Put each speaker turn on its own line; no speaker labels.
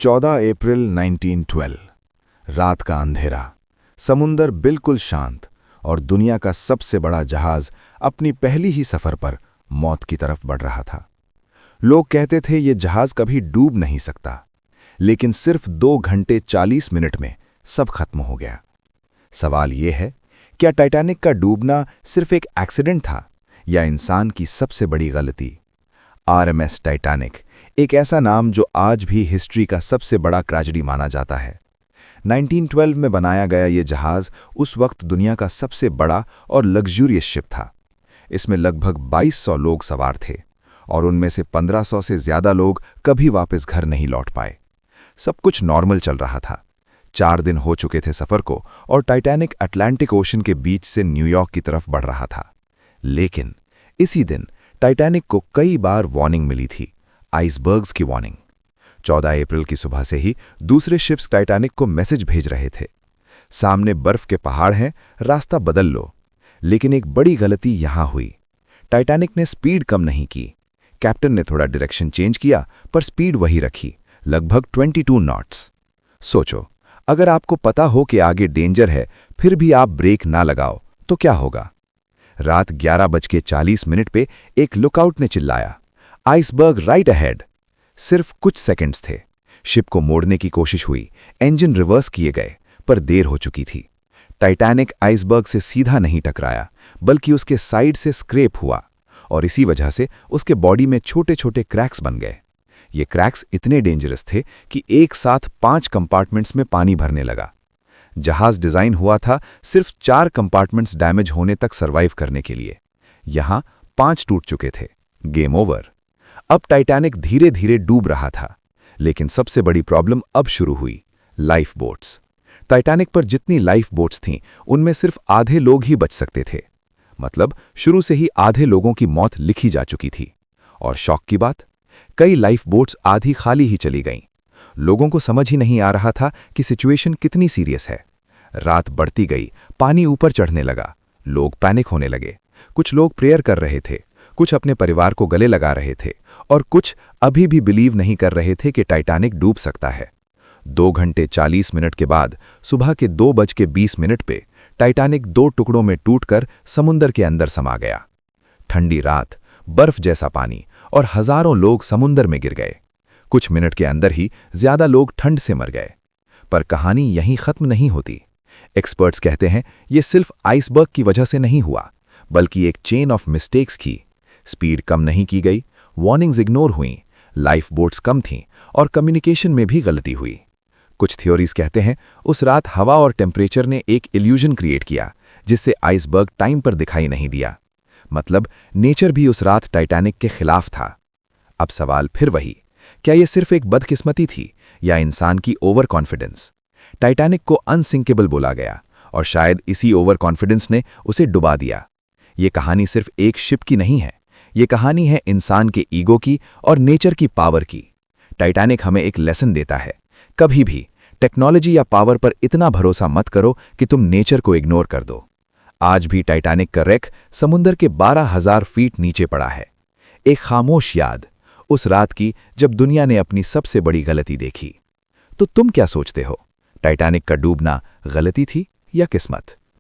14 अप्रैल 1912 रात का अंधेरा, समुंदर बिल्कुल शांत और दुनिया का सबसे बड़ा जहाज अपनी पहली ही सफर पर मौत की तरफ बढ़ रहा था। लोग कहते थे ये जहाज कभी डूब नहीं सकता, लेकिन सिर्फ 2 घंटे 40 मिनट में सब खत्म हो गया। सवाल ये है, क्या टाइटैनिक का डूबना सिर्फ एक एक्सीडेंट था या इंसान की सबसे बड़ी गलती? आरएमएस टाइटैनिक एक ऐसा नाम जो आज भी हिस्ट्री का सबसे बड़ा ट्रेजेडी माना जाता है। 1912 में बनाया गया ये जहाज उस वक्त दुनिया का सबसे बड़ा और लग्जूरियस शिप था। इसमें लगभग 2200 लोग सवार थे और उनमें से 1500 से ज्यादा लोग कभी वापस घर नहीं लौट पाए। सब कुछ नॉर्मल चल रहा था। 4 दिन हो चुके थे सफर को और टाइटैनिक अटलांटिक ओशन के बीच से न्यूयॉर्क की तरफ बढ़ रहा था। लेकिन इसी दिन टाइटैनिक को कई बार वार्निंग मिली थी, आइसबर्ग्स की वार्निंग। 14 अप्रैल की सुबह से ही दूसरे शिप्स टाइटैनिक को मैसेज भेज रहे थे, सामने बर्फ के पहाड़ हैं, रास्ता बदल लो। लेकिन एक बड़ी गलती यहां हुई। टाइटैनिक ने स्पीड कम नहीं की। कैप्टन ने थोड़ा डायरेक्शन चेंज किया पर स्पीड वही रखी, लगभग 22 नॉट्स। सोचो, अगर आपको पता हो कि आगे डेंजर है फिर भी आप ब्रेक ना लगाओ तो क्या होगा? रात 11:40 पे एक लुकआउट ने चिल्लाया, आइसबर्ग राइट अहेड। सिर्फ कुछ सेकंड्स थे। शिप को मोड़ने की कोशिश हुई, इंजन रिवर्स किए गए, पर देर हो चुकी थी। टाइटैनिक आइसबर्ग से सीधा नहीं टकराया, बल्कि उसके साइड से स्क्रैप हुआ और इसी वजह से उसके बॉडी में छोटे छोटे क्रैक्स बन गए। ये क्रैक्स इतने डेंजरस थे कि एक साथ 5 कंपार्टमेंट्स में पानी भरने लगा। जहाज डिजाइन हुआ था सिर्फ 4 कंपार्टमेंट्स डैमेज होने तक सरवाइव करने के लिए। यहां 5 टूट चुके थे। Game over. अब टाइटैनिक धीरे धीरे डूब रहा था, लेकिन सबसे बड़ी प्रॉब्लम अब शुरू हुई, लाइफ बोट्स। टाइटैनिक पर जितनी लाइफ बोट्स थीं, उनमें सिर्फ आधे लोग ही बच सकते थे। मतलब शुरू से ही आधे लोगों की मौत लिखी जा चुकी थी। और शॉक की बात, कई लाइफ बोट्स आधी खाली ही चली गईं। लोगों को समझ ही नहीं आ रहा था कि सिचुएशन कितनी सीरियस है। रात बढ़ती गई, पानी ऊपर चढ़ने लगा, लोग पैनिक होने लगे। कुछ लोग प्रेयर कर रहे थे, कुछ अपने परिवार को गले लगा रहे थे और कुछ अभी भी बिलीव नहीं कर रहे थे कि टाइटैनिक डूब सकता है। 2 घंटे 40 मिनट के बाद सुबह के 2:20 पे टाइटैनिक 2 टुकड़ों में टूटकर समुंदर के अंदर समा गया। ठंडी रात, बर्फ जैसा पानी और हजारों लोग समुंदर में गिर गए। कुछ मिनट के अंदर ही ज्यादा लोग ठंड से मर गए। पर कहानी यहीं खत्म नहीं होती। एक्सपर्ट्स कहते हैं ये सिर्फ आइसबर्ग की वजह से नहीं हुआ, बल्कि एक चेन ऑफ मिस्टेक्स की। स्पीड कम नहीं की गई, वार्निंग्स इग्नोर हुईं, लाइफ बोट्स कम थीं और कम्युनिकेशन में भी गलती हुई। कुछ थ्योरीज कहते हैं उस रात हवा और टेम्परेचर ने एक इल्यूजन क्रिएट किया, जिससे आइसबर्ग टाइम पर दिखाई नहीं दिया। मतलब नेचर भी उस रात टाइटैनिक के खिलाफ था। अब सवाल फिर वही, क्या यह सिर्फ एक बदकिस्मती थी या इंसान की ओवर कॉन्फिडेंस? टाइटैनिक को अनसिंकेबल बोला गया और शायद इसी ओवर कॉन्फिडेंस ने उसे डुबा दिया। ये कहानी सिर्फ एक शिप की नहीं है, ये कहानी है इंसान के ईगो की और नेचर की पावर की। टाइटैनिक हमें एक लेसन देता है, कभी भी टेक्नोलॉजी या पावर पर इतना भरोसा मत करो कि तुम नेचर को इग्नोर कर दो। आज भी टाइटैनिक का रेक समुंदर के 12,000 फीट नीचे पड़ा है। एक खामोश याद उस रात की जब दुनिया ने अपनी सबसे बड़ी गलती देखी। तो तुम क्या सोचते हो, टाइटैनिक का डूबना गलती थी या किस्मत?